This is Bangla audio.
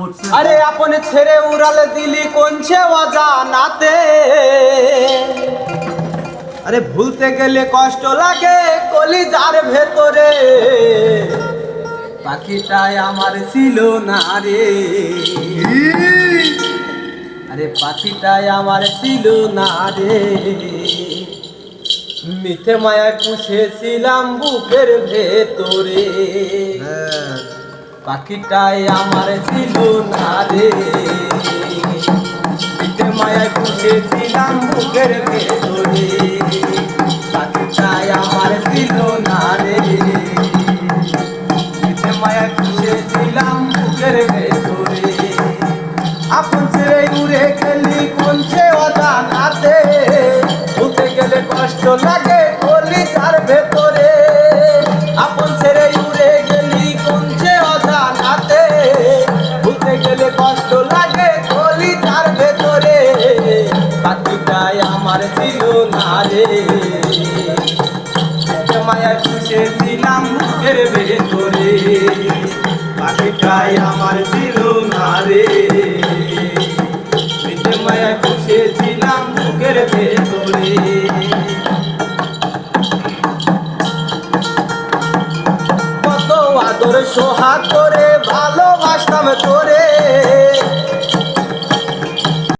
अरे अपने ছেড়ে উড়ালে দিলি কোনছে অজানাতে আরে ভুলতে গেলে কষ্ট লাগে কলিজার ভেতরে পাখিটাই আমার ছিল না রে আরে পাখিটাই আমার ছিল না রে মিঠে মায়ায় পুষেছিলাম বুকের ভেতরে পাখিটাই আমার ছিল না রে মিঠে মায়ায় পুষেছিলাম বুকের ভেতরে পাখিটাই আমার ছিল না রে মিঠে মায়ায় পুষেছিলাম বুকের ভেতরে আপন ছেড়ে উড়ে গেলি কোনছে অজানাতে ভুলতে গেলে কষ্ট লাগে কলিজার ভেতরে আপন ছেড়ে উড়ে গেলি কোনছে অজানাতে ভুলতে গেলে কষ্ট লাগে কলিজার ভেতরে পাখিটাই আমার ছিল না রে মায়া পুষেছিলাম বুকের ভেতরে পাখিটাই আমার ছিল না রে মায়া পুষেছিলাম বুকের ভেতরে কত আদর সোহাগ করে ভালোবাসতাম তোরে